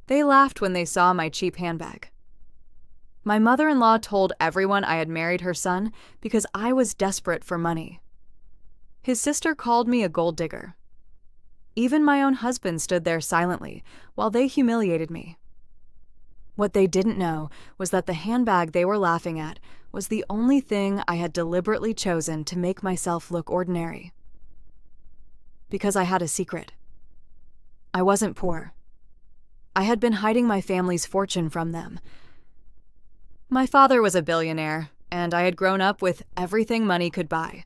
They laughed when they saw my cheap handbag. My mother-in-law told everyone I had married her son because I was desperate for money. His sister called me a gold digger. Even my own husband stood there silently while they humiliated me. What they didn't know was that the handbag they were laughing at was the only thing I had deliberately chosen to make myself look ordinary. Because I had a secret. I wasn't poor. I had been hiding my family's fortune from them. My father was a billionaire, and I had grown up with everything money could buy.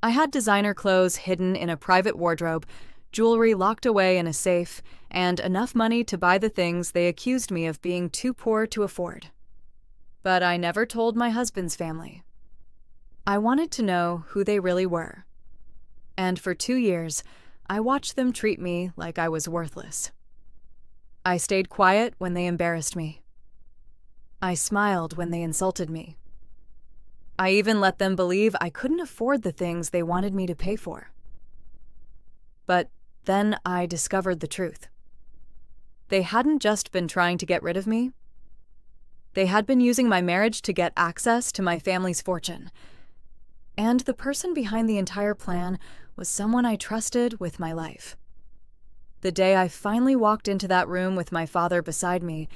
I had designer clothes hidden in a private wardrobe, jewelry locked away in a safe, and enough money to buy the things they accused me of being too poor to afford. But I never told my husband's family. I wanted to know who they really were. And for 2 years, I watched them treat me like I was worthless. I stayed quiet when they embarrassed me. I smiled when they insulted me. I even let them believe I couldn't afford the things they wanted me to pay for. But then I discovered the truth. They hadn't just been trying to get rid of me. They had been using my marriage to get access to my family's fortune. And the person behind the entire plan was someone I trusted with my life. The day I finally walked into that room with my father beside me,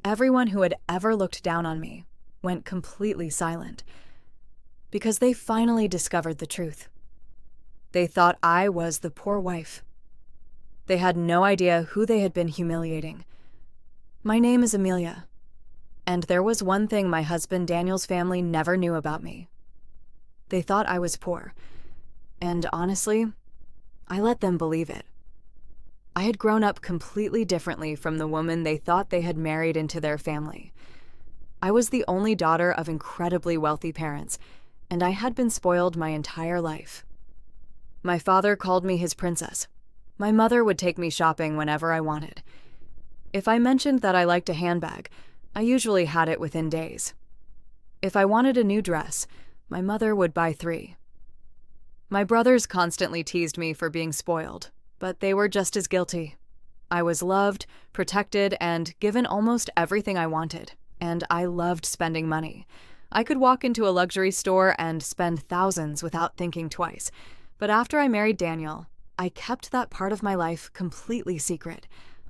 everyone who had ever looked down on me went completely silent. Because they finally discovered the truth. They thought I was the poor wife. They had no idea who they had been humiliating. My name is Amelia. And there was one thing my husband Daniel's family never knew about me. They thought I was poor. And honestly, I let them believe it. I had grown up completely differently from the woman they thought they had married into their family. I was the only daughter of incredibly wealthy parents, and I had been spoiled my entire life. My father called me his princess. My mother would take me shopping whenever I wanted. If I mentioned that I liked a handbag, I usually had it within days. If I wanted a new dress, my mother would buy 3. My brothers constantly teased me for being spoiled, but they were just as guilty. I was loved, protected, and given almost everything I wanted, and I loved spending money. I could walk into a luxury store and spend thousands without thinking twice. But after I married Daniel, I kept that part of my life completely secret.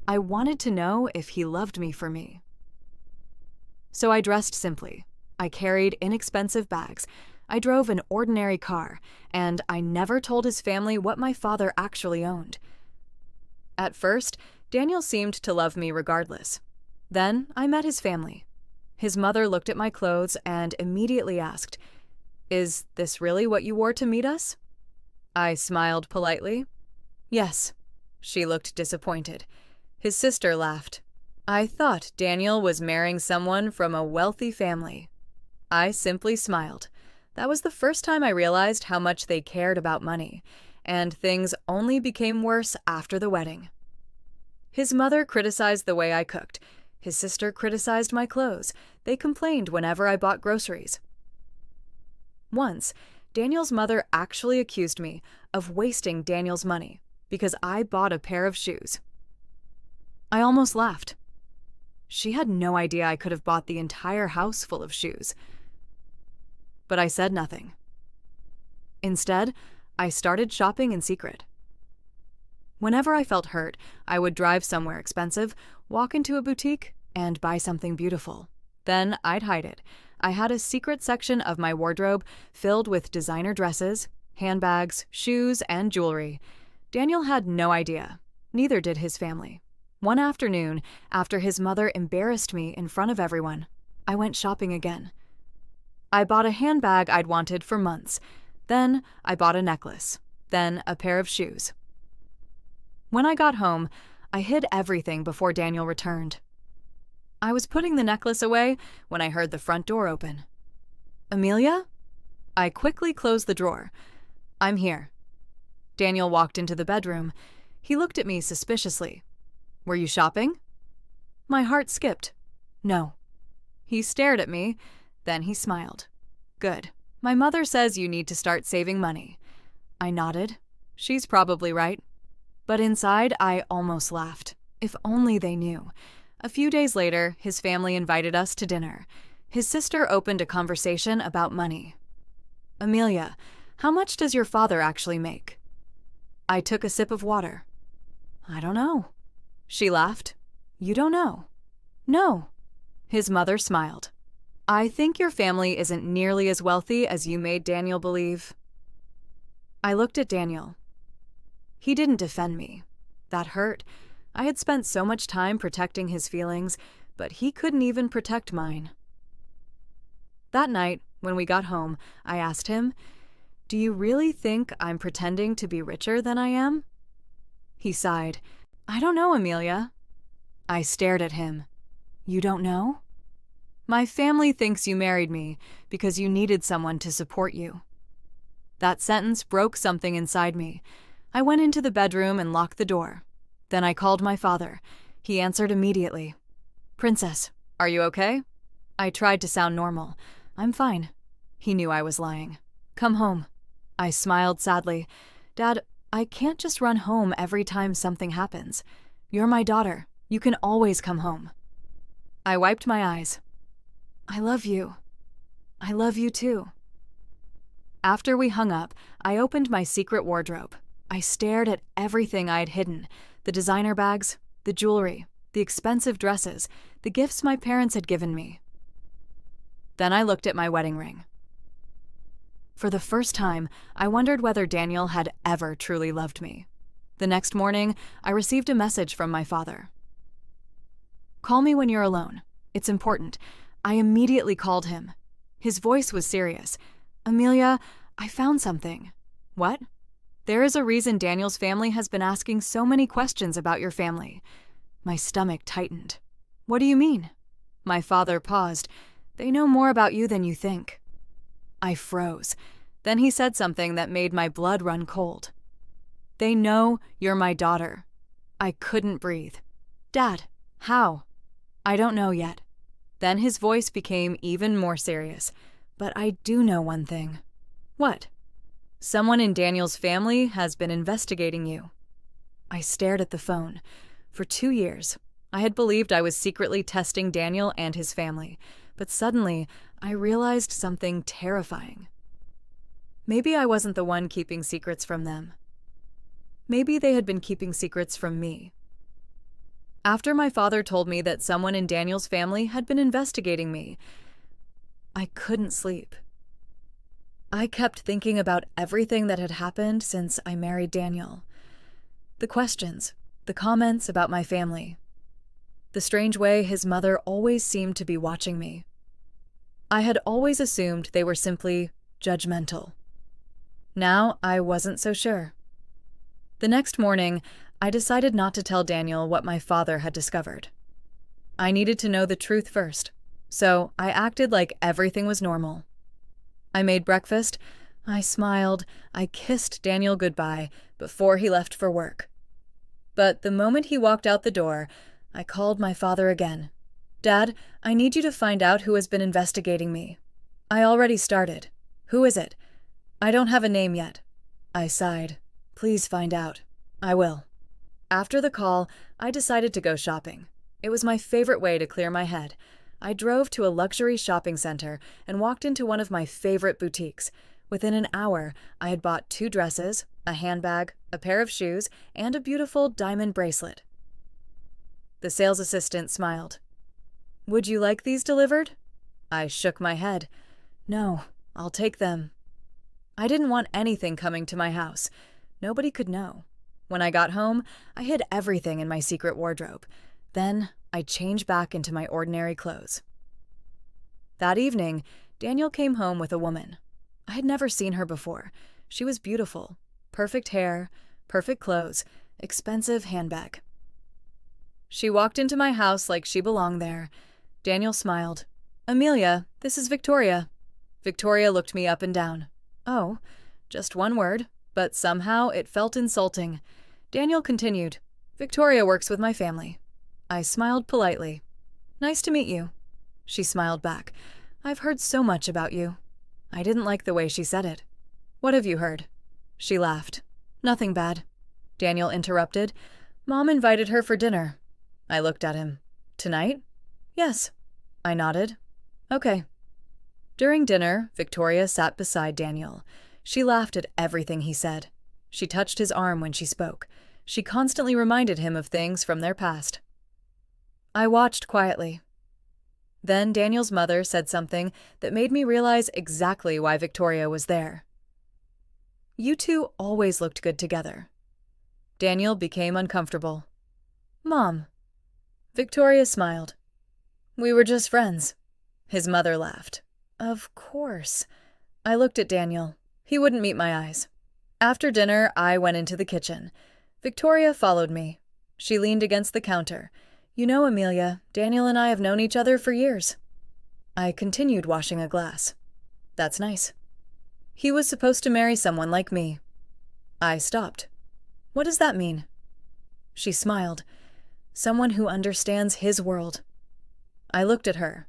I wanted to know if he loved me for me. So I dressed simply. I carried inexpensive bags. I drove an ordinary car, and I never told his family what my father actually owned. At first, Daniel seemed to love me regardless. Then I met his family. His mother looked at my clothes and immediately asked, "Is this really what you wore to meet us?" I smiled politely. "Yes." She looked disappointed. His sister laughed. I thought Daniel was marrying someone from a wealthy family. I simply smiled. That was the first time I realized how much they cared about money, and things only became worse after the wedding. His mother criticized the way I cooked. His sister criticized my clothes. They complained whenever I bought groceries. Once, Daniel's mother actually accused me of wasting Daniel's money because I bought a pair of shoes. I almost laughed. She had no idea I could have bought the entire house full of shoes. But I said nothing. Instead, I started shopping in secret. Whenever I felt hurt, I would drive somewhere expensive, walk into a boutique, and buy something beautiful. Then I'd hide it. I had a secret section of my wardrobe filled with designer dresses, handbags, shoes, and jewelry. Daniel had no idea. Neither did his family. One afternoon, after his mother embarrassed me in front of everyone, I went shopping again. I bought a handbag I'd wanted for months. Then I bought a necklace. Then a pair of shoes. When I got home, I hid everything before Daniel returned. I was putting the necklace away when I heard the front door open. "Amelia?" I quickly closed the drawer. "I'm here." Daniel walked into the bedroom. He looked at me suspiciously. "Were you shopping?" My heart skipped. "No." He stared at me, then he smiled. "Good. My mother says you need to start saving money." I nodded. She's probably right. But inside, I almost laughed. If only they knew. A few days later, his family invited us to dinner. His sister opened a conversation about money. "Amelia, how much does your father actually make?" I took a sip of water. "I don't know." She laughed. "You don't know?" "No." His mother smiled. "I think your family isn't nearly as wealthy as you made Daniel believe." I looked at Daniel. He didn't defend me. That hurt. I had spent so much time protecting his feelings, but he couldn't even protect mine. That night, when we got home, I asked him, "Do you really think I'm pretending to be richer than I am?" He sighed. "I don't know, Amelia." I stared at him. "You don't know?" "My family thinks you married me because you needed someone to support you." That sentence broke something inside me. I went into the bedroom and locked the door. Then I called my father. He answered immediately. "Princess, are you okay?" I tried to sound normal. "I'm fine." He knew I was lying. "Come home." I smiled sadly. "Dad, I can't just run home every time something happens. You're my daughter. You can always come home." I wiped my eyes. "I love you. I love you too." After we hung up, I opened my secret wardrobe. I stared at everything I had hidden: the designer bags, the jewelry, the expensive dresses, the gifts my parents had given me. Then I looked at my wedding ring. For the first time, I wondered whether Daniel had ever truly loved me. The next morning, I received a message from my father. "Call me when you're alone. It's important." I immediately called him. His voice was serious. "Amelia, I found something." "What?" "There is a reason Daniel's family has been asking so many questions about your family." My stomach tightened. "What do you mean?" My father paused. "They know more about you than you think." I froze. Then he said something that made my blood run cold. "They know you're my daughter." I couldn't breathe. "Dad, how?" "I don't know yet." Then his voice became even more serious. "But I do know one thing." "What?" "Someone in Daniel's family has been investigating you." I stared at the phone. For 2 years, I had believed I was secretly testing Daniel and his family, but suddenly I realized something terrifying. Maybe I wasn't the one keeping secrets from them. Maybe they had been keeping secrets from me. After my father told me that someone in Daniel's family had been investigating me, I couldn't sleep. I kept thinking about everything that had happened since I married Daniel. The questions, the comments about my family, the strange way his mother always seemed to be watching me. I had always assumed they were simply judgmental. Now I wasn't so sure. The next morning, I decided not to tell Daniel what my father had discovered. I needed to know the truth first, so I acted like everything was normal. I made breakfast, I smiled, I kissed Daniel goodbye before he left for work. But the moment he walked out the door, I called my father again. "Dad, I need you to find out who has been investigating me." "I already started." "Who is it?" "I don't have a name yet." I sighed. "Please find out." "I will." After the call, I decided to go shopping. It was my favorite way to clear my head. I drove to a luxury shopping center and walked into one of my favorite boutiques. Within an hour, I had bought 2 dresses, a handbag, a pair of shoes, and a beautiful diamond bracelet. The sales assistant smiled. "Would you like these delivered?" I shook my head. "No, I'll take them." I didn't want anything coming to my house. Nobody could know. When I got home, I hid everything in my secret wardrobe. Then I changed back into my ordinary clothes. That evening, Daniel came home with a woman. I had never seen her before. She was beautiful. Perfect hair, perfect clothes, expensive handbag. She walked into my house like she belonged there. Daniel smiled. "Amelia, this is Victoria." Victoria looked me up and down. Oh, just one word, but somehow it felt insulting. Daniel continued. "Victoria works with my family." I smiled politely. "Nice to meet you." She smiled back. "I've heard so much about you." I didn't like the way she said it. "What have you heard?" She laughed. "Nothing bad." Daniel interrupted. "Mom invited her for dinner." I looked at him. Tonight? Yes. I nodded. Okay. During dinner, Victoria sat beside Daniel. She laughed at everything he said. She touched his arm when she spoke. She constantly reminded him of things from their past. I watched quietly. Then Daniel's mother said something that made me realize exactly why Victoria was there. You two always looked good together. Daniel became uncomfortable. Mom. Victoria smiled. We were just friends. His mother laughed. Of course. I looked at Daniel. He wouldn't meet my eyes. After dinner, I went into the kitchen. Victoria followed me. She leaned against the counter. You know, Amelia, Daniel and I have known each other for years. I continued washing a glass. That's nice. He was supposed to marry someone like me. I stopped. What does that mean? She smiled. Someone who understands his world. I looked at her.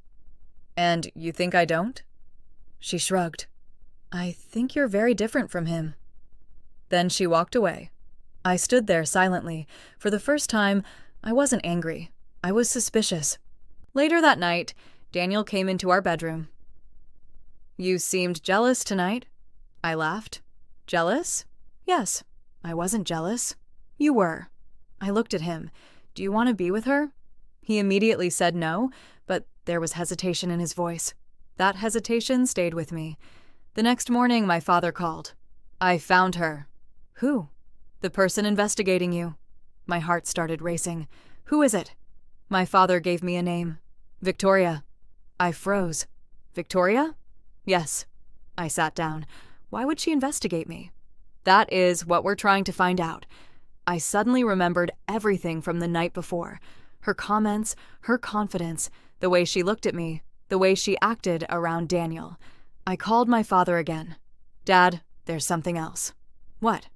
And you think I don't? She shrugged. I think you're very different from him. Then she walked away. I stood there silently. For the first time, I wasn't angry. I was suspicious. Later that night, Daniel came into our bedroom. You seemed jealous tonight. I laughed. Jealous? Yes. I wasn't jealous. You were. I looked at him. Do you want to be with her? He immediately said no, but there was hesitation in his voice. That hesitation stayed with me. The next morning, my father called. I found her. Who? The person investigating you. My heart started racing. Who is it? My father gave me a name. Victoria. I froze. Victoria? Yes. I sat down. Why would she investigate me? That is what we're trying to find out. I suddenly remembered everything from the night before. Her comments, her confidence, the way she looked at me, the way she acted around Daniel. I called my father again. Dad, there's something else. What?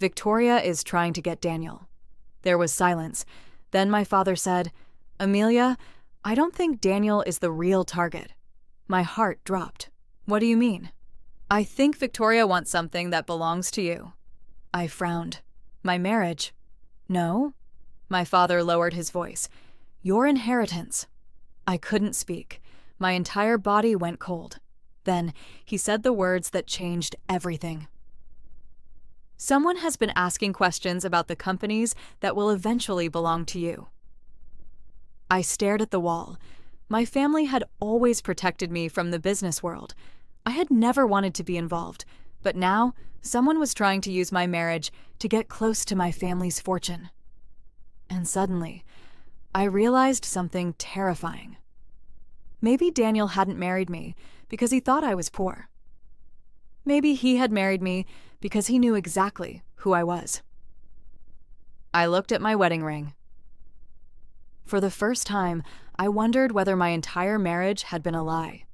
Victoria is trying to get Daniel. There was silence. Then my father said, Amelia, I don't think Daniel is the real target. My heart dropped. What do you mean? I think Victoria wants something that belongs to you. I frowned. My marriage? No. My father lowered his voice. Your inheritance. I couldn't speak. My entire body went cold. Then he said the words that changed everything. Someone has been asking questions about the companies that will eventually belong to you. I stared at the wall. My family had always protected me from the business world. I had never wanted to be involved, but now someone was trying to use my marriage to get close to my family's fortune. And suddenly, I realized something terrifying. Maybe Daniel hadn't married me because he thought I was poor. Maybe he had married me because he knew exactly who I was. I looked at my wedding ring. For the first time, I wondered whether my entire marriage had been a lie.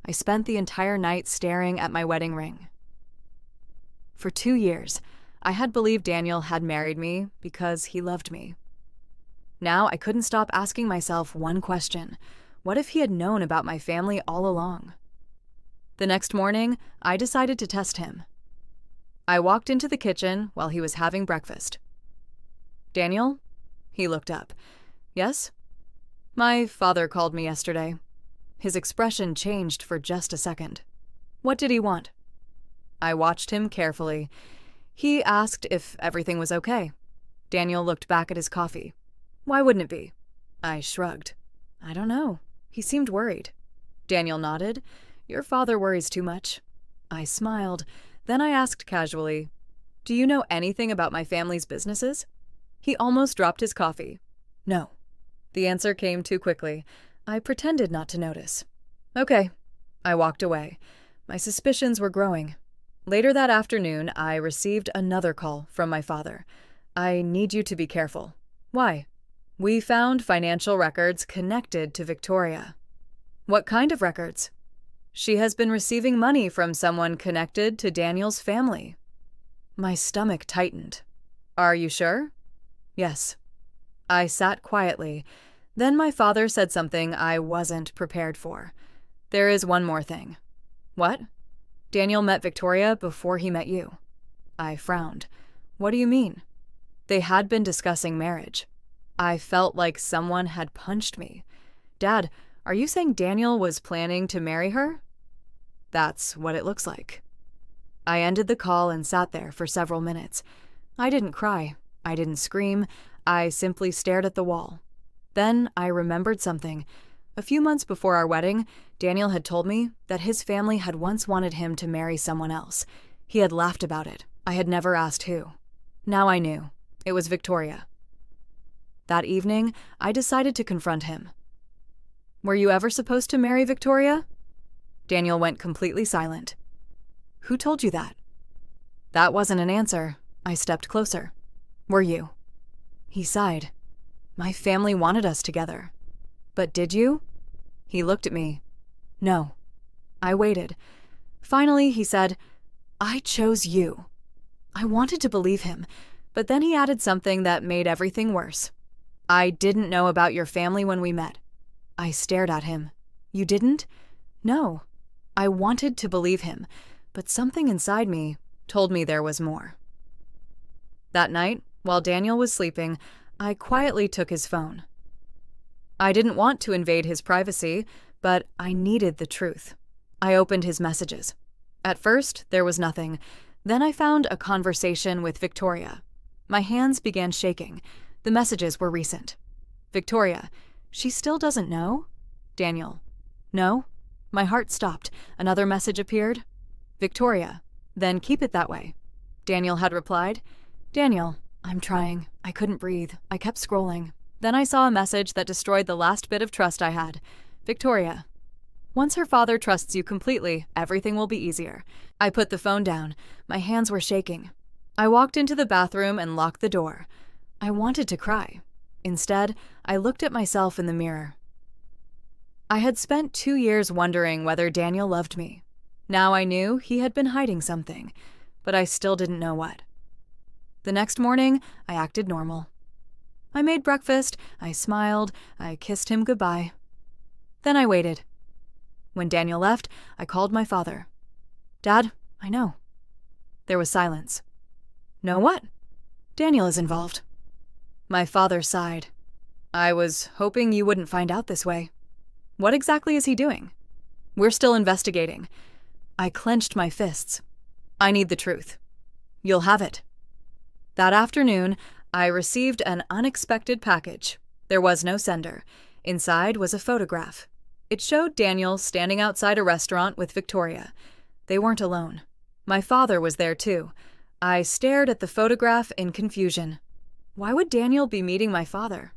I spent the entire night staring at my wedding ring. For 2 years, I had believed Daniel had married me because he loved me. Now I couldn't stop asking myself one question. What if he had known about my family all along? The next morning, I decided to test him. I walked into the kitchen while he was having breakfast. Daniel? He looked up. Yes? My father called me yesterday. His expression changed for just a second. What did he want? I watched him carefully. He asked if everything was okay. Daniel looked back at his coffee. Why wouldn't it be? I shrugged. I don't know. He seemed worried. Daniel nodded. Your father worries too much. I smiled. Then I asked casually, do you know anything about my family's businesses? He almost dropped his coffee. No. The answer came too quickly. I pretended not to notice. Okay. I walked away. My suspicions were growing. Later that afternoon, I received another call from my father. I need you to be careful. Why? We found financial records connected to Victoria. What kind of records? She has been receiving money from someone connected to Daniel's family. My stomach tightened. Are you sure? Yes. I sat quietly. Then my father said something I wasn't prepared for. There is one more thing. What? Daniel met Victoria before he met you. I frowned. What do you mean? They had been discussing marriage. I felt like someone had punched me. Dad, are you saying Daniel was planning to marry her? That's what it looks like. I ended the call and sat there for several minutes. I didn't cry. I didn't scream. I simply stared at the wall. Then I remembered something. A few months before our wedding, Daniel had told me that his family had once wanted him to marry someone else. He had laughed about it. I had never asked who. Now I knew. It was Victoria. That evening, I decided to confront him. Were you ever supposed to marry Victoria? Daniel went completely silent. Who told you that? That wasn't an answer. I stepped closer. Were you? He sighed. My family wanted us together. But did you? He looked at me. No. I waited. Finally, he said, I chose you. I wanted to believe him, but then he added something that made everything worse. I didn't know about your family when we met. I stared at him. You didn't? No. I wanted to believe him, but something inside me told me there was more. That night, while Daniel was sleeping, I quietly took his phone. I didn't want to invade his privacy, but I needed the truth. I opened his messages. At first, there was nothing. Then I found a conversation with Victoria. My hands began shaking. The messages were recent. Victoria, she still doesn't know? Daniel, no? My heart stopped. Another message appeared. Victoria, then keep it that way. Daniel had replied. Daniel, I'm trying. I couldn't breathe. I kept scrolling. Then I saw a message that destroyed the last bit of trust I had. Victoria, once her father trusts you completely, everything will be easier. I put the phone down. My hands were shaking. I walked into the bathroom and locked the door. I wanted to cry. Instead, I looked at myself in the mirror. I had spent 2 years wondering whether Daniel loved me. Now I knew he had been hiding something, but I still didn't know what. The next morning, I acted normal. I made breakfast, I smiled, I kissed him goodbye. Then I waited. When Daniel left, I called my father. Dad, I know. There was silence. Know what? Daniel is involved. My father sighed. I was hoping you wouldn't find out this way. What exactly is he doing? We're still investigating. I clenched my fists. I need the truth. You'll have it. That afternoon, I received an unexpected package. There was no sender. Inside was a photograph. It showed Daniel standing outside a restaurant with Victoria. They weren't alone. My father was there too. I stared at the photograph in confusion. Why would Daniel be meeting my father?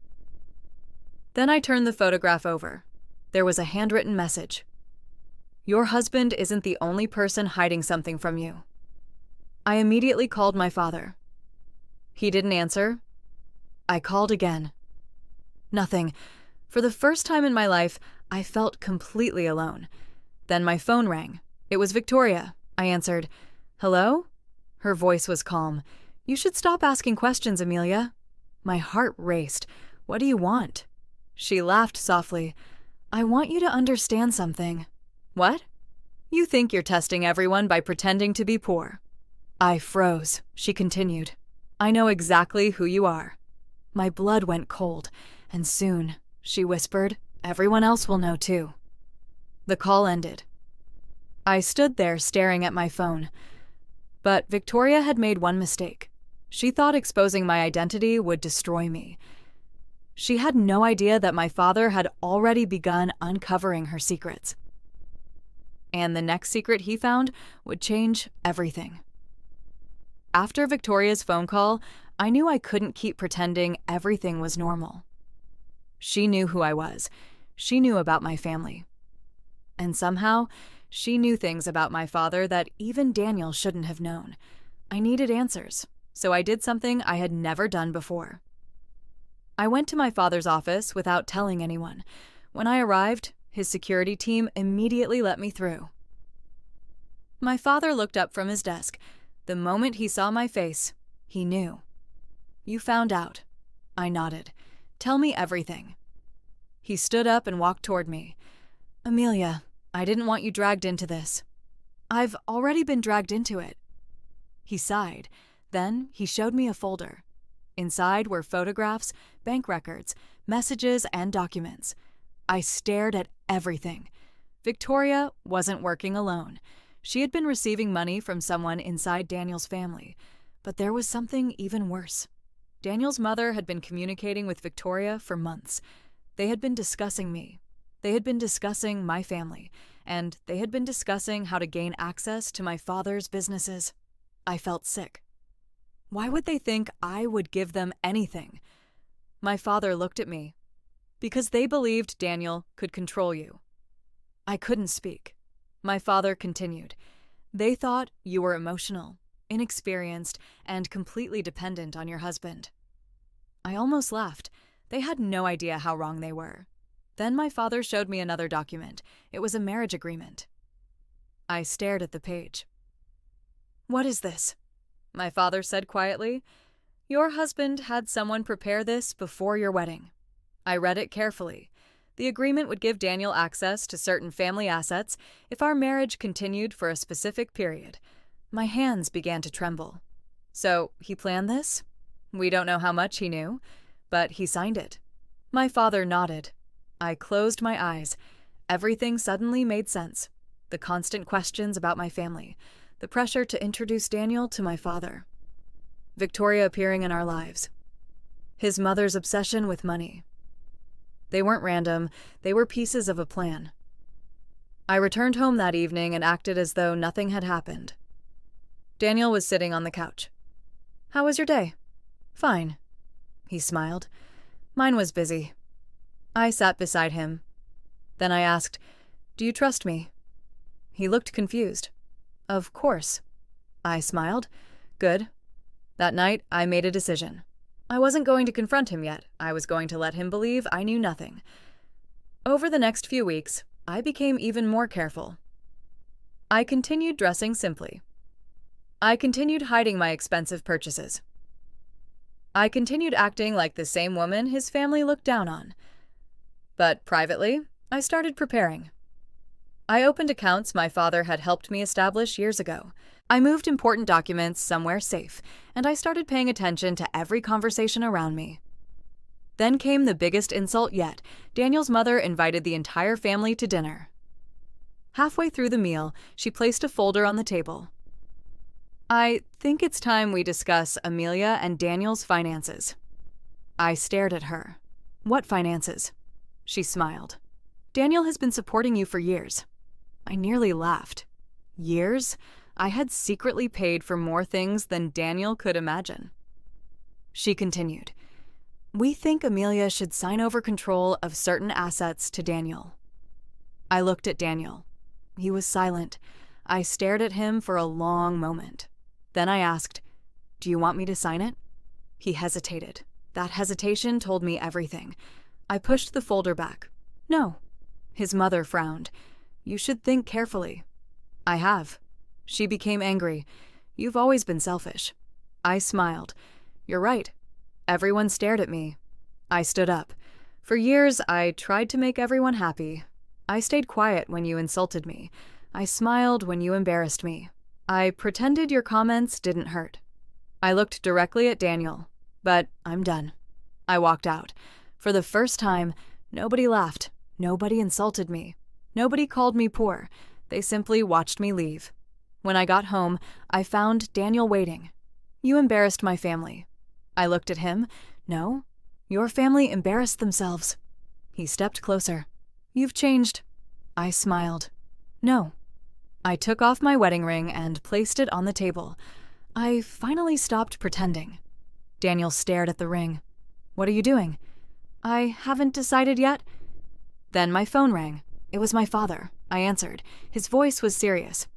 Then I turned the photograph over. There was a handwritten message. Your husband isn't the only person hiding something from you. I immediately called my father. He didn't answer. I called again. Nothing. For the first time in my life, I felt completely alone. Then my phone rang. It was Victoria. I answered. Hello? Her voice was calm. You should stop asking questions, Amelia. My heart raced. What do you want? She laughed softly. I want you to understand something. What? You think you're testing everyone by pretending to be poor. I froze. She continued. I know exactly who you are. My blood went cold, and soon, she whispered, everyone else will know too. The call ended. I stood there staring at my phone. But Victoria had made one mistake. She thought exposing my identity would destroy me. She had no idea that my father had already begun uncovering her secrets. And the next secret he found would change everything. After Victoria's phone call, I knew I couldn't keep pretending everything was normal. She knew who I was. She knew about my family. And somehow, she knew things about my father that even Daniel shouldn't have known. I needed answers, so I did something I had never done before. I went to my father's office without telling anyone. When I arrived, his security team immediately let me through. My father looked up from his desk. The moment he saw my face, he knew. You found out. I nodded. Tell me everything. He stood up and walked toward me. Amelia, I didn't want you dragged into this. I've already been dragged into it. He sighed. Then he showed me a folder. Inside were photographs, bank records, messages, and documents. I stared at everything. Victoria wasn't working alone. She had been receiving money from someone inside Daniel's family. But there was something even worse. Daniel's mother had been communicating with Victoria for months. They had been discussing me. They had been discussing my family. And they had been discussing how to gain access to my father's businesses. I felt sick. Why would they think I would give them anything? My father looked at me. Because they believed Daniel could control you. I couldn't speak. My father continued. They thought you were emotional, inexperienced, and completely dependent on your husband. I almost laughed. They had no idea how wrong they were. Then my father showed me another document. It was a marriage agreement. I stared at the page. What is this? My father said quietly. Your husband had someone prepare this before your wedding. I read it carefully. The agreement would give Daniel access to certain family assets if our marriage continued for a specific period. My hands began to tremble. So he planned this? We don't know how much he knew, but he signed it. My father nodded. I closed my eyes. Everything suddenly made sense. The constant questions about my family, the pressure to introduce Daniel to my father, Victoria appearing in our lives, his mother's obsession with money. They weren't random, they were pieces of a plan. I returned home that evening and acted as though nothing had happened. Daniel was sitting on the couch. How was your day? Fine. He smiled. Mine was busy. I sat beside him. Then I asked, Do you trust me? He looked confused. Of course. I smiled. Good. That night, I made a decision. I wasn't going to confront him yet. I was going to let him believe I knew nothing. Over the next few weeks, I became even more careful. I continued dressing simply. I continued hiding my expensive purchases. I continued acting like the same woman his family looked down on. But privately, I started preparing. I opened accounts my father had helped me establish years ago. I moved important documents somewhere safe, and I started paying attention to every conversation around me. Then came the biggest insult yet. Daniel's mother invited the entire family to dinner. Halfway through the meal, she placed a folder on the table. I think it's time we discuss Amelia and Daniel's finances. I stared at her. What finances? She smiled. Daniel has been supporting you for years. I nearly laughed. Years? I had secretly paid for more things than Daniel could imagine. She continued. We think Amelia should sign over control of certain assets to Daniel. I looked at Daniel. He was silent. I stared at him for a long moment. Then I asked, Do you want me to sign it? He hesitated. That hesitation told me everything. I pushed the folder back. No. His mother frowned. You should think carefully. I have. She became angry. You've always been selfish. I smiled. You're right. Everyone stared at me. I stood up. For years, I tried to make everyone happy. I stayed quiet when you insulted me. I smiled when you embarrassed me. I pretended your comments didn't hurt. I looked directly at Daniel. But I'm done. I walked out. For the first time, nobody laughed. Nobody insulted me. Nobody called me poor. They simply watched me leave. When I got home, I found Daniel waiting. You embarrassed my family. I looked at him. No, your family embarrassed themselves. He stepped closer. You've changed. I smiled. No. I took off my wedding ring and placed it on the table. I finally stopped pretending. Daniel stared at the ring. What are you doing? I haven't decided yet. Then my phone rang. It was my father. I answered. His voice was serious.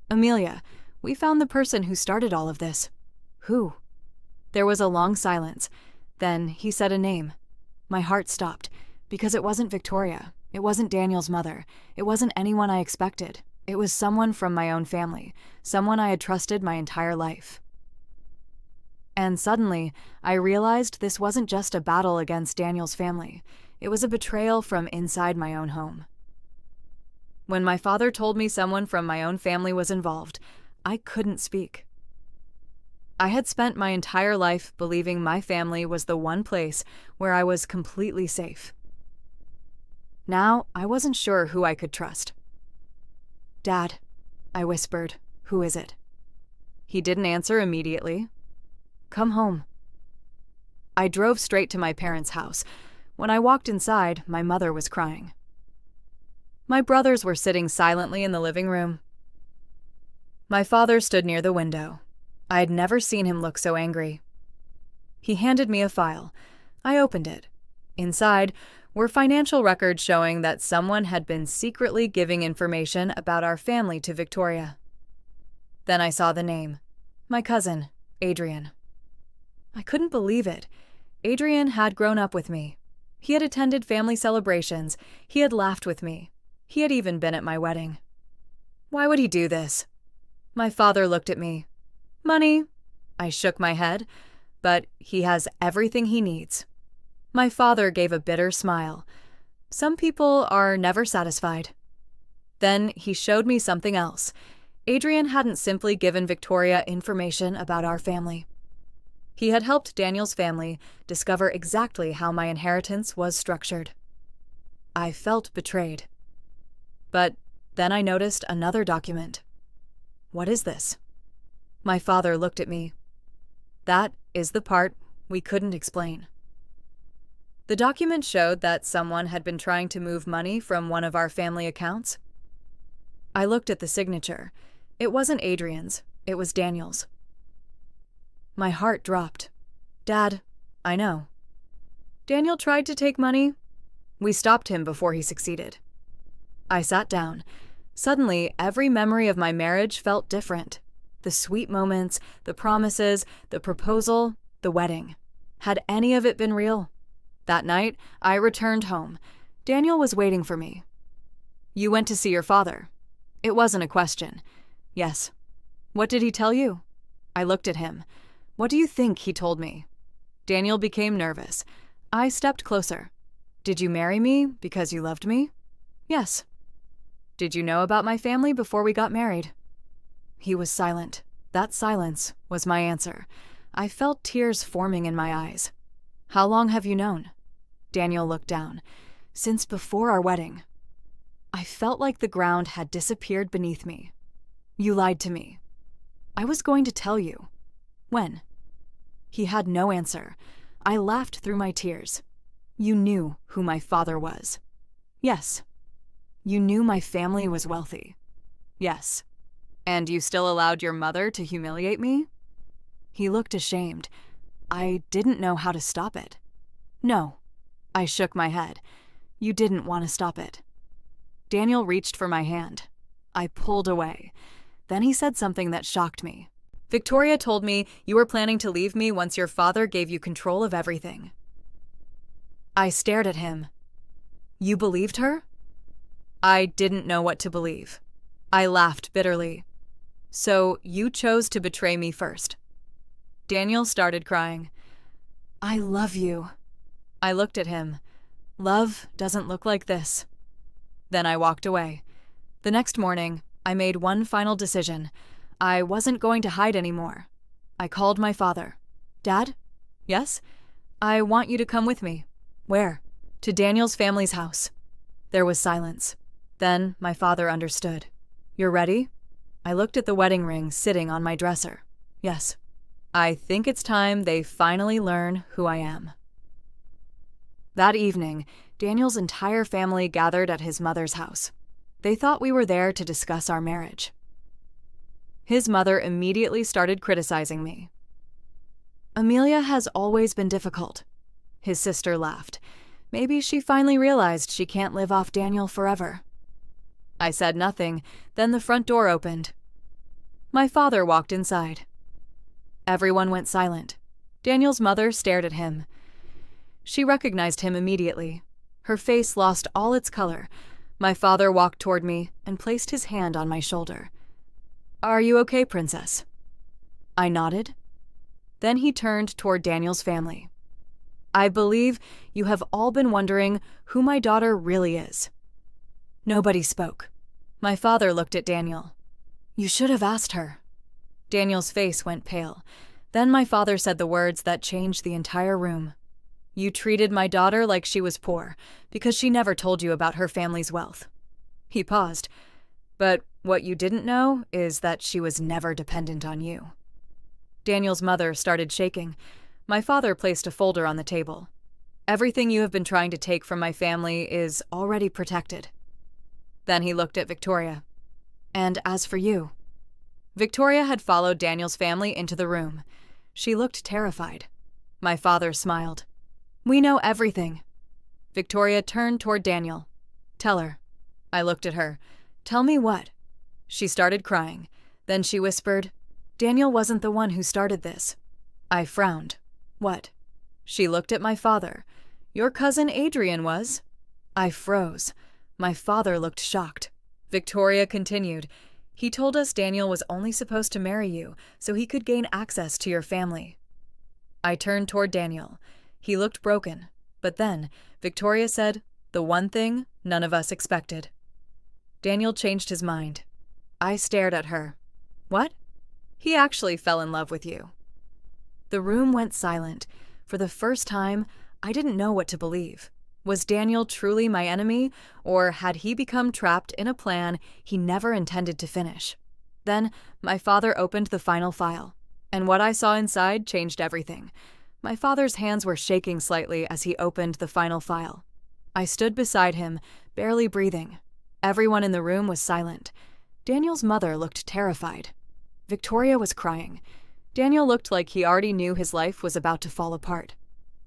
Amelia, we found the person who started all of this. Who? There was a long silence. Then he said a name. My heart stopped, because it wasn't Victoria. It wasn't Daniel's mother. It wasn't anyone I expected. It was someone from my own family, someone I had trusted my entire life. And suddenly, I realized this wasn't just a battle against Daniel's family. It was a betrayal from inside my own home. When my father told me someone from my own family was involved, I couldn't speak. I had spent my entire life believing my family was the one place where I was completely safe. Now, I wasn't sure who I could trust. "Dad," I whispered, "who is it?" He didn't answer immediately. "Come home." I drove straight to my parents' house. When I walked inside, my mother was crying. My brothers were sitting silently in the living room. My father stood near the window. I had never seen him look so angry. He handed me a file. I opened it. Inside were financial records showing that someone had been secretly giving information about our family to Victoria. Then I saw the name. My cousin, Adrian. I couldn't believe it. Adrian had grown up with me. He had attended family celebrations. He had laughed with me. He had even been at my wedding. Why would he do this? My father looked at me. "Money." I shook my head. "But he has everything he needs." My father gave a bitter smile. "Some people are never satisfied." Then he showed me something else. Adrian hadn't simply given Victoria information about our family. He had helped Daniel's family discover exactly how my inheritance was structured. I felt betrayed. But then I noticed another document. "What is this?" My father looked at me. "That is the part we couldn't explain." The document showed that someone had been trying to move money from one of our family accounts. I looked at the signature. It wasn't Adrian's, it was Daniel's. My heart dropped. "Dad, I know." "Daniel tried to take money. We stopped him before he succeeded." I sat down. Suddenly, every memory of my marriage felt different. The sweet moments, the promises, the proposal, the wedding. Had any of it been real? That night, I returned home. Daniel was waiting for me. "You went to see your father." It wasn't a question. "Yes." "What did he tell you?" I looked at him. "What do you think he told me?" Daniel became nervous. I stepped closer. "Did you marry me because you loved me?" "Yes." "Did you know about my family before we got married?" He was silent. That silence was my answer. I felt tears forming in my eyes. "How long have you known?" Daniel looked down. "Since before our wedding." I felt like the ground had disappeared beneath me. "You lied to me." "I was going to tell you." "When?" He had no answer. I laughed through my tears. "You knew who my father was." "Yes." "You knew my family was wealthy." "Yes." "And you still allowed your mother to humiliate me?" He looked ashamed. I didn't know how to stop it. "No." I shook my head. "You didn't want to stop it." Daniel reached for my hand. I pulled away. Then he said something that shocked me. "Victoria told me you were planning to leave me once your father gave you control of everything." I stared at him. "You believed her?" I didn't know what to believe. I laughed bitterly. "So you chose to betray me first." Daniel started crying. "I love you." I looked at him. "Love doesn't look like this." Then I walked away. The next morning, I made one final decision. I wasn't going to hide anymore. I called my father. "Dad?" "Yes?" "I want you to come with me." "Where?" "To Daniel's family's house." There was silence. Then my father understood. "You're ready?" I looked at the wedding ring sitting on my dresser. "Yes." "I think it's time they finally learn who I am." That evening, Daniel's entire family gathered at his mother's house. They thought we were there to discuss our marriage. His mother immediately started criticizing me. "Amelia has always been difficult." His sister laughed. Maybe she finally realized she can't live off Daniel forever. I said nothing. Then the front door opened. My father walked inside. Everyone went silent. Daniel's mother stared at him. She recognized him immediately. Her face lost all its color. My father walked toward me and placed his hand on my shoulder. "Are you okay, Princess?" I nodded. Then he turned toward Daniel's family. "I believe you have all been wondering who my daughter really is." Nobody spoke. My father looked at Daniel. "You should have asked her." Daniel's face went pale. Then my father said the words that changed the entire room. You treated my daughter like she was poor, because she never told you about her family's wealth. He paused. But what you didn't know is that she was never dependent on you. Daniel's mother started shaking. My father placed a folder on the table. Everything you have been trying to take from my family is already protected. Then he looked at Victoria. And as for you? Victoria had followed Daniel's family into the room. She looked terrified. My father smiled. We know everything. Victoria turned toward Daniel. Tell her. I looked at her. Tell me what? She started crying. Then she whispered, Daniel wasn't the one who started this. I frowned. What? She looked at my father. Your cousin Adrian was. I froze. My father looked shocked. Victoria continued. He told us Daniel was only supposed to marry you so he could gain access to your family. I turned toward Daniel. He looked broken. But then, Victoria said, the one thing none of us expected. Daniel changed his mind. I stared at her. What? He actually fell in love with you. The room went silent. For the first time, I didn't know what to believe. Was Daniel truly my enemy, or had he become trapped in a plan he never intended to finish? Then, my father opened the final file, and what I saw inside changed everything. My father's hands were shaking slightly as he opened the final file. I stood beside him, barely breathing. Everyone in the room was silent. Daniel's mother looked terrified. Victoria was crying. Daniel looked like he already knew his life was about to fall apart.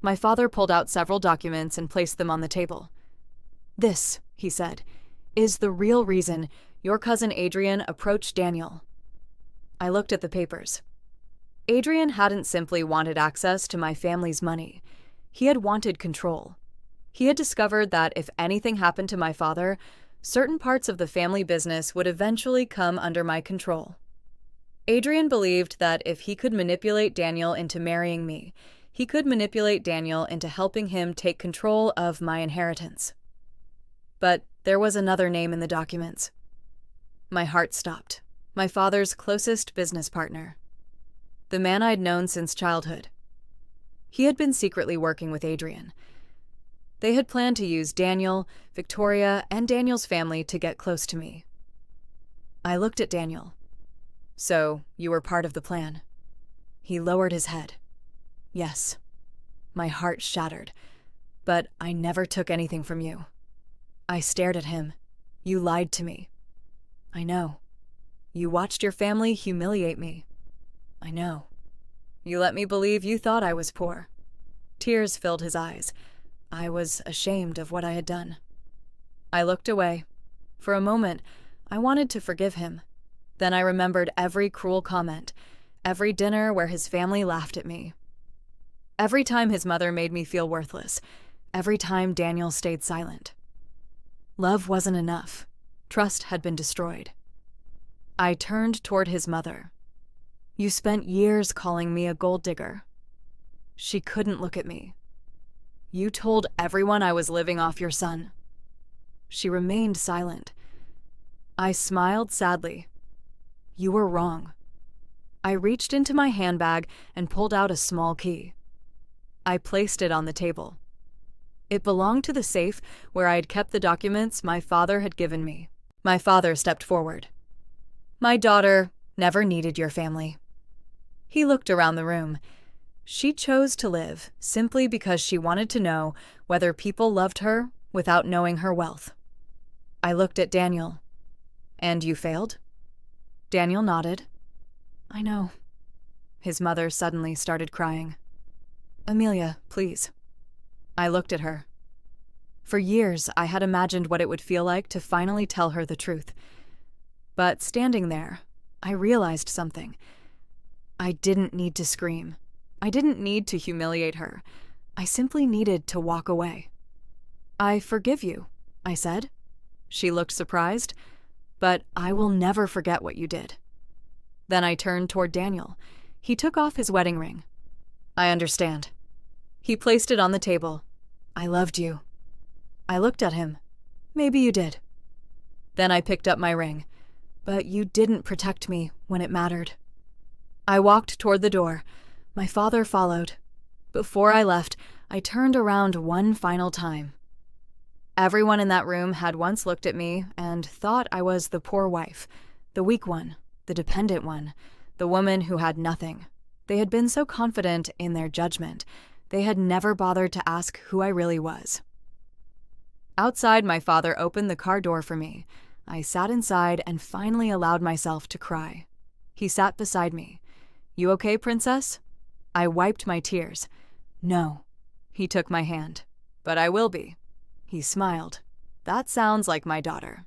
My father pulled out several documents and placed them on the table. This, he said, is the real reason your cousin Adrian approached Daniel. I looked at the papers. Adrian hadn't simply wanted access to my family's money. He had wanted control. He had discovered that if anything happened to my father, certain parts of the family business would eventually come under my control. Adrian believed that if he could manipulate Daniel into marrying me, he could manipulate Daniel into helping him take control of my inheritance. But there was another name in the documents. My heart stopped. My father's closest business partner. The man I'd known since childhood. He had been secretly working with Adrian. They had planned to use Daniel, Victoria, and Daniel's family to get close to me. I looked at Daniel. So, you were part of the plan. He lowered his head. Yes. My heart shattered. But I never took anything from you. I stared at him. You lied to me. I know. You watched your family humiliate me. I know. You let me believe you thought I was poor. Tears filled his eyes. I was ashamed of what I had done. I looked away. For a moment, I wanted to forgive him. Then I remembered every cruel comment, every dinner where his family laughed at me. Every time his mother made me feel worthless, every time Daniel stayed silent. Love wasn't enough. Trust had been destroyed. I turned toward his mother. You spent years calling me a gold digger. She couldn't look at me. You told everyone I was living off your son. She remained silent. I smiled sadly. You were wrong. I reached into my handbag and pulled out a small key. I placed it on the table. It belonged to the safe where I had kept the documents my father had given me. My father stepped forward. My daughter never needed your family. He looked around the room. She chose to live simply because she wanted to know whether people loved her without knowing her wealth. I looked at Daniel. And you failed? Daniel nodded. I know. His mother suddenly started crying. Amelia, please. I looked at her. For years, I had imagined what it would feel like to finally tell her the truth. But standing there, I realized something. I didn't need to scream. I didn't need to humiliate her. I simply needed to walk away. I forgive you, I said. She looked surprised. But I will never forget what you did. Then I turned toward Daniel. He took off his wedding ring. I understand. He placed it on the table. I loved you. I looked at him. Maybe you did. Then I picked up my ring. But you didn't protect me when it mattered. I walked toward the door. My father followed. Before I left, I turned around one final time. Everyone in that room had once looked at me and thought I was the poor wife, the weak one, the dependent one, the woman who had nothing. They had been so confident in their judgment, they had never bothered to ask who I really was. Outside, my father opened the car door for me. I sat inside and finally allowed myself to cry. He sat beside me. "You okay, princess?" I wiped my tears. "No." He took my hand. "But I will be." He smiled. "That sounds like my daughter."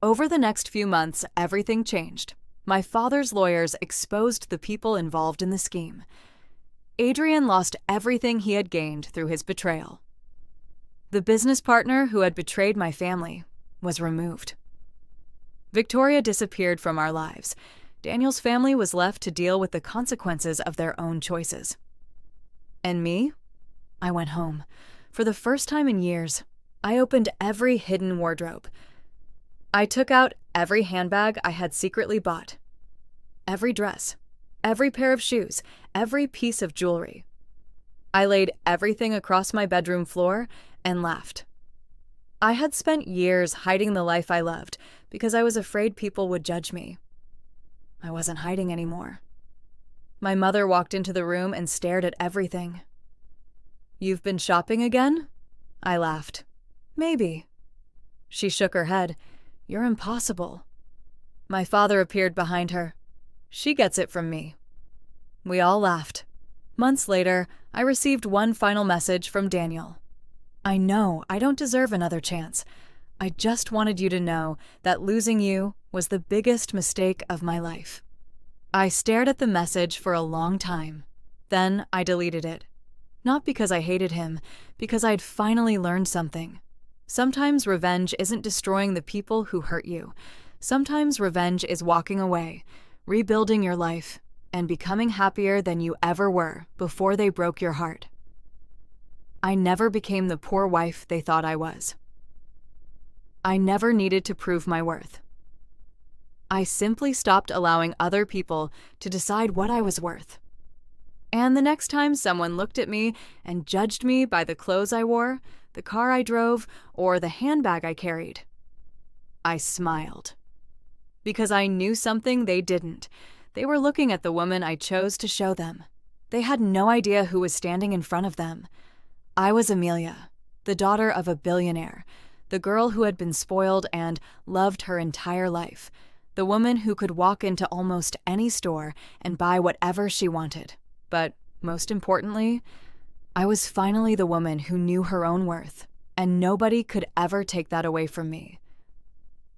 Over the next few months, everything changed. My father's lawyers exposed the people involved in the scheme. Adrian lost everything he had gained through his betrayal. The business partner who had betrayed my family was removed. Victoria disappeared from our lives. Daniel's family was left to deal with the consequences of their own choices. And me? I went home. For the first time in years, I opened every hidden wardrobe. I took out every handbag I had secretly bought, every dress, every pair of shoes, every piece of jewelry. I laid everything across my bedroom floor and laughed. I had spent years hiding the life I loved because I was afraid people would judge me. I wasn't hiding anymore. My mother walked into the room and stared at everything. "You've been shopping again?" I laughed. "Maybe." She shook her head. "You're impossible." My father appeared behind her. "She gets it from me." We all laughed. Months later, I received one final message from Daniel. "I know I don't deserve another chance. I just wanted you to know that losing you was the biggest mistake of my life." I stared at the message for a long time. Then I deleted it. Not because I hated him, because I'd finally learned something. Sometimes revenge isn't destroying the people who hurt you. Sometimes revenge is walking away, rebuilding your life, and becoming happier than you ever were before they broke your heart. I never became the poor wife they thought I was. I never needed to prove my worth. I simply stopped allowing other people to decide what I was worth. And the next time someone looked at me and judged me by the clothes I wore, the car I drove, or the handbag I carried, I smiled. Because I knew something they didn't. They were looking at the woman I chose to show them. They had no idea who was standing in front of them. I was Amelia, the daughter of a billionaire, the girl who had been spoiled and loved her entire life, the woman who could walk into almost any store and buy whatever she wanted. But most importantly, I was finally the woman who knew her own worth, and nobody could ever take that away from me.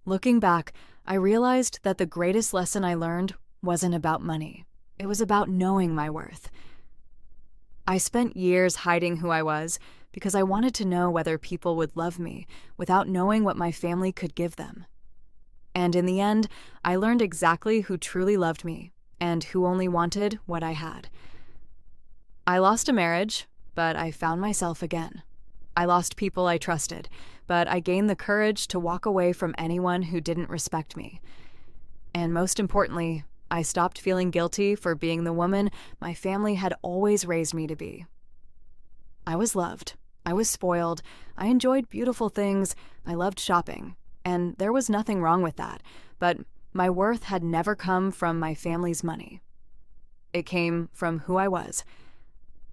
Looking back, I realized that the greatest lesson I learned wasn't about money. It was about knowing my worth. I spent years hiding who I was because I wanted to know whether people would love me without knowing what my family could give them. And in the end, I learned exactly who truly loved me and who only wanted what I had. I lost a marriage, but I found myself again. I lost people I trusted, but I gained the courage to walk away from anyone who didn't respect me. And most importantly, I stopped feeling guilty for being the woman my family had always raised me to be. I was loved. I was spoiled. I enjoyed beautiful things. I loved shopping. And there was nothing wrong with that, but my worth had never come from my family's money. It came from who I was.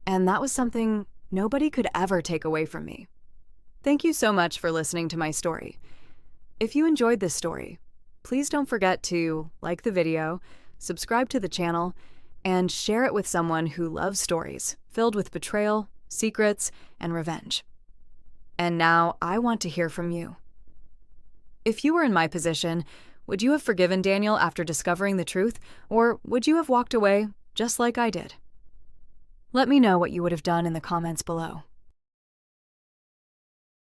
And that was something nobody could ever take away from me. Thank you so much for listening to my story. If you enjoyed this story, please don't forget to like the video, subscribe to the channel, and share it with someone who loves stories filled with betrayal, secrets, and revenge. And now I want to hear from you. If you were in my position, would you have forgiven Daniel after discovering the truth, or would you have walked away just like I did? Let me know what you would have done in the comments below.